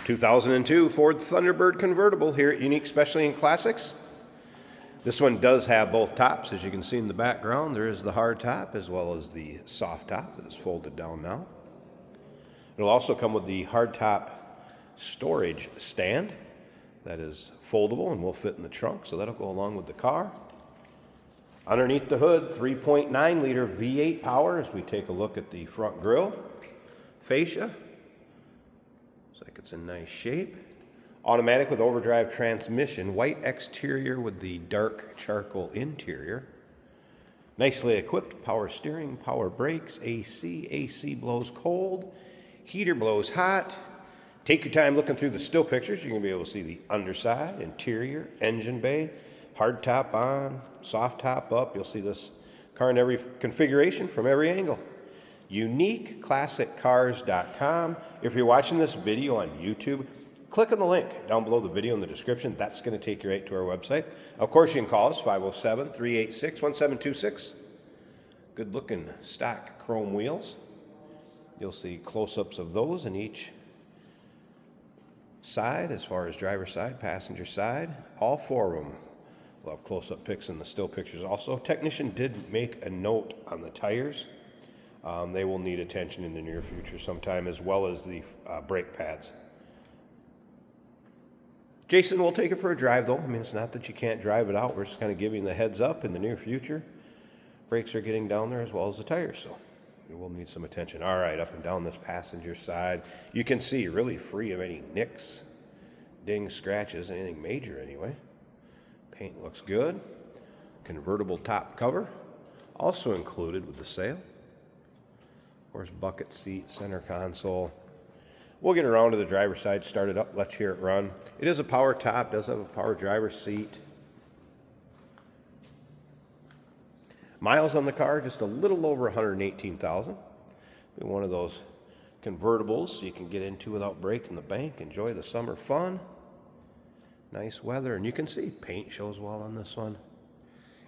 2002 Ford Thunderbird convertible here at Unique Specialty and Classics. This one does have both tops. As you can see in the background, there is the hard top as well as the soft top that is folded down now. It'll also come with the hard top storage stand that is foldable and will fit in the trunk, so that'll go along with the car. Underneath the hood, 3.9 liter V8 power as we take a look at the front grille. Fascia, looks like it's in nice shape. Automatic with overdrive transmission, white exterior with the dark charcoal interior. Nicely equipped, power steering, power brakes, AC blows cold, heater blows hot. Take your time looking through the still pictures. You're going to be able to see the underside, interior, engine bay, hard top on, soft top up. You'll see this car in every configuration from every angle. UniqueClassicCars.com. If you're watching this video on YouTube, click on the link down below the video in the description. That's going to take you right to our website. Of course, you can call us, 507-386-1726. Good looking stock chrome wheels. You'll see close-ups of those in each side, as far as driver's side, passenger side. All four of them. We'll have close-up pics in the still pictures also. Technician did make a note on the tires. They will need attention in the near future sometime, as well as the brake pads. Jason will take it for a drive, though. I mean, it's not that you can't drive it out. We're just kind of giving the heads up in the near future. Brakes are getting down there as well as the tires, so we will need some attention. All right, up and down this passenger side, you can see really free of any nicks, dings, scratches, anything major anyway. Paint looks good. Convertible top cover, also included with the sale. Of course, bucket seat, center console. We'll get around to the driver's side, start it up, let's hear it run. It is a power top, does have a power driver's seat. Miles on the car, just a little over 118,000. One of those convertibles you can get into without breaking the bank, enjoy the summer fun. Nice weather, and you can see paint shows well on this one.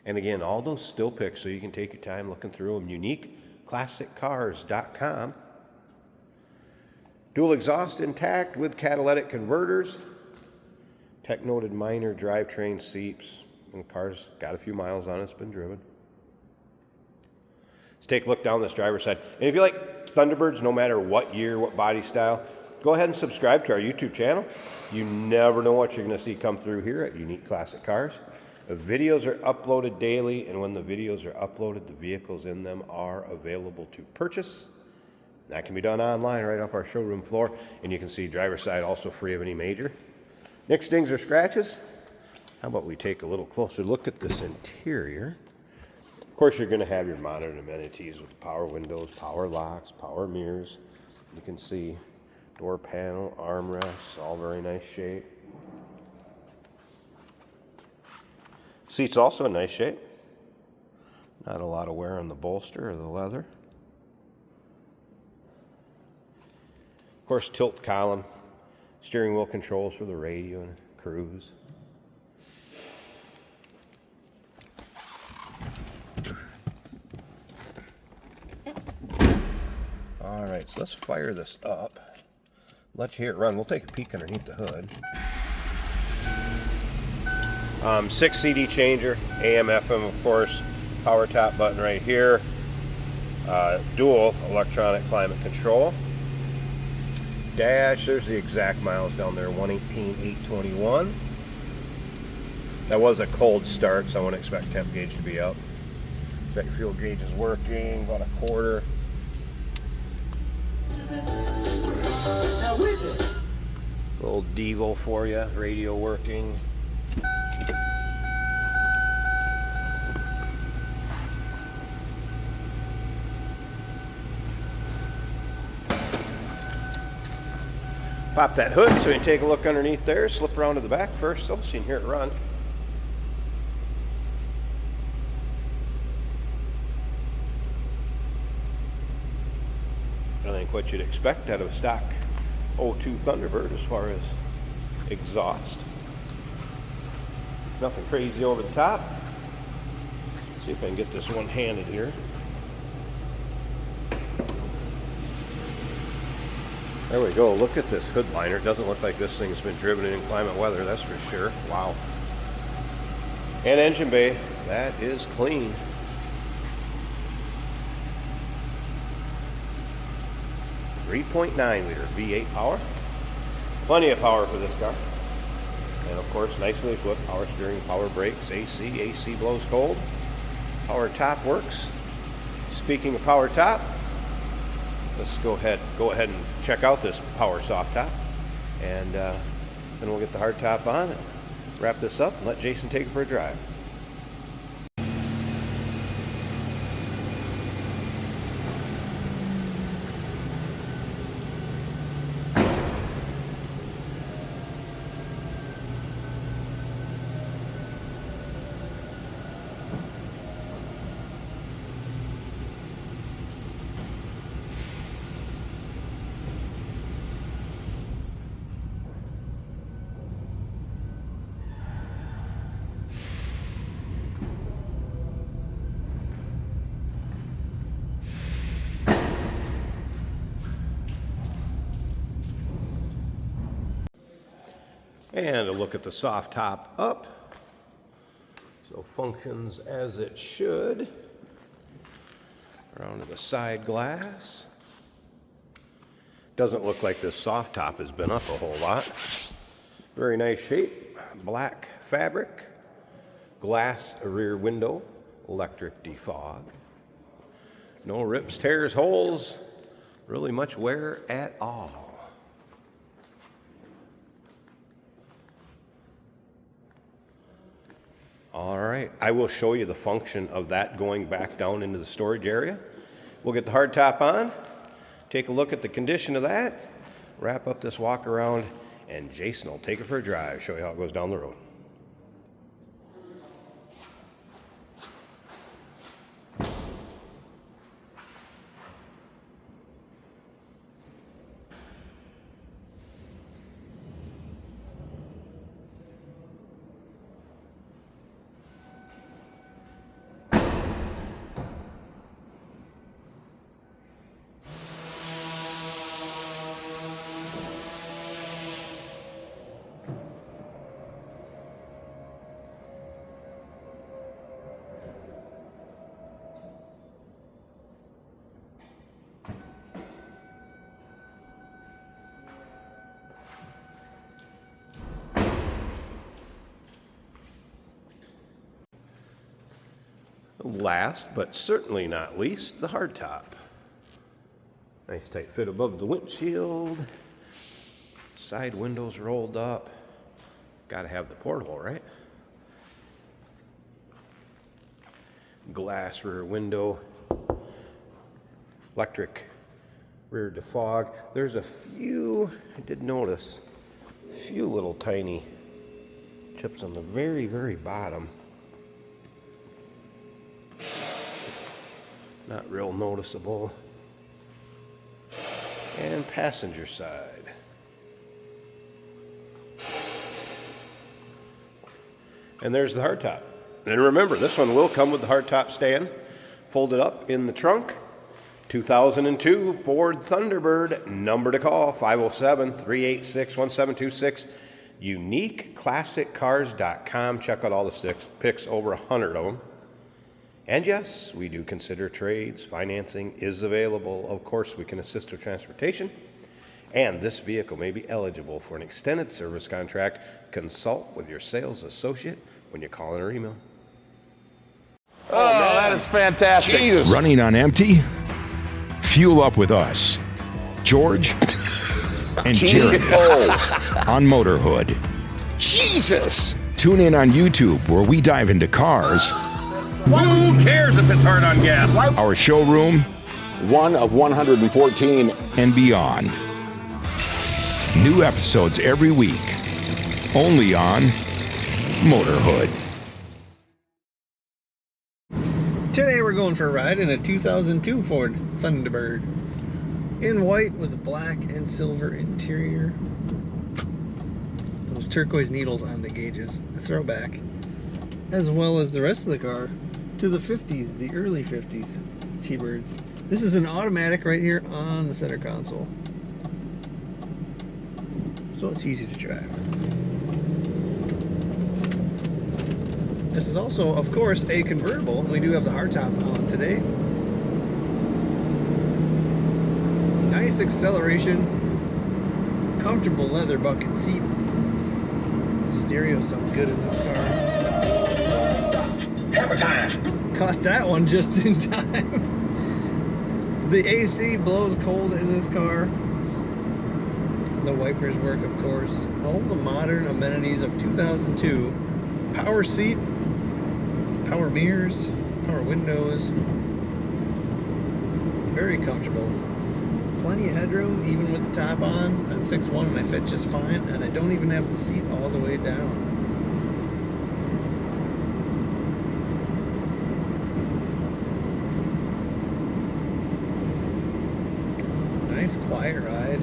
And again, all those still pics, so you can take your time looking through them. UniqueClassicCars.com. Dual exhaust intact with catalytic converters. Tech-noted minor drivetrain seats. And the car's got a few miles on it, it's been driven. Let's take a look down this driver's side. And if you like Thunderbirds, no matter what year, what body style, go ahead and subscribe to our YouTube channel. You never know what you're going to see come through here at Unique Classic Cars. The videos are uploaded daily, and when the videos are uploaded, the vehicles in them are available to purchase. That can be done online right off our showroom floor, and you can see driver's side also free of any major nicks, dings, or scratches. How about we take a little closer look at this interior? Of course, you're going to have your modern amenities with power windows, power locks, power mirrors. You can see door panel, armrests, all very nice shape. Seats also in nice shape. Not a lot of wear on the bolster or the leather. Of course, tilt column, steering wheel controls for the radio and cruise. All right, so let's fire this up. Let you hear it run. We'll take a peek underneath the hood. 6 CD changer, AM, FM, of course. Power top button right here. Dual electronic climate control. Dash, there's the exact miles down there, 118,821. That was a cold start, so I wouldn't expect temp gauge to be up. Check fuel gauge is working, about a quarter. Little Devo for you, radio working. Pop that hood so you can take a look underneath there. Slip around to the back first so you can hear it run. I think what you'd expect out of a stock 02 Thunderbird as far as exhaust. Nothing crazy over the top. See if I can get this one-handed here. There we go. Look at this hood liner. It doesn't look like this thing's been driven in inclement weather, that's for sure. Wow. And engine bay, that is clean. .9 liter V8 power. Plenty of power for this car. And of course, nicely equipped power steering, power brakes, AC blows cold. Power top works. Speaking of power top, let's go ahead and check out this power soft top, and then we'll get the hard top on and wrap this up and let Jason take it for a drive. And a look at the soft top up. So functions as it should. Around to the side glass. Doesn't look like this soft top has been up a whole lot. Very nice shape. Black fabric. Glass rear window. Electric defog. No rips, tears, holes. Really much wear at all. All right, I will show you the function of that going back down into the storage area. We'll get the hard top on, take a look at the condition of that, wrap up this walk around, and Jason will take it for a drive, show you how it goes down the road. Last, but certainly not least, the hardtop. Nice tight fit above the windshield. Side windows rolled up. Got to have the porthole, right? Glass rear window. Electric rear defog. There's a few, I did notice, a few little tiny chips on the very, very bottom. Not real noticeable. And passenger side. And there's the hardtop. And remember, this one will come with the hardtop stand, folded up in the trunk. 2002 Ford Thunderbird. Number to call, 507-386-1726. UniqueClassicCars.com. Check out all the pics, over 100 of them. And yes, we do consider trades. Financing is available. Of course, we can assist with transportation. And this vehicle may be eligible for an extended service contract. Consult with your sales associate when you call in or email. Oh, that is fantastic. Jesus. Running on empty? Fuel up with us, George and Jared on Motorhood. Jesus. Tune in on YouTube where we dive into cars. Who cares if it's hard on gas? Our showroom, one of 114, and beyond. New episodes every week, only on Motorhood. Today we're going for a ride in a 2002 Ford Thunderbird. In white with a black and silver interior. Those turquoise needles on the gauges, a throwback. As well as the rest of the car to the 50s, the early 50s T-Birds. This is an automatic right here on the center console. so it's easy to drive. This is also, of course, a convertible, and we do have the hardtop on today. Nice acceleration, comfortable leather bucket seats. Stereo sounds good in this car. Hammer time. Caught that one just in time. The AC blows cold in this car. The wipers work, of course. All the modern amenities of 2002. Power seat, power mirrors, power windows. Very comfortable. Plenty of headroom, even with the top on. I'm 6'1" and I fit just fine, and I don't even have the seat all the way down. Nice quiet ride.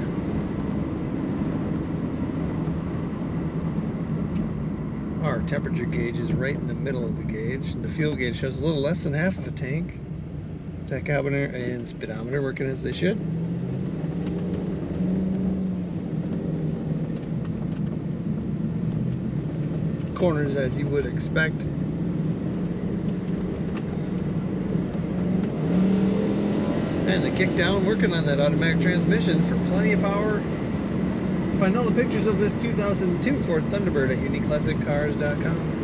Our temperature gauge is right in the middle of the gauge. The fuel gauge shows a little less than half of a tank. Tachometer and speedometer working as they should. Corners as you would expect. And the kick down, working on that automatic transmission for plenty of power. Find all the pictures of this 2002 Ford Thunderbird at uniqueclassiccars.com.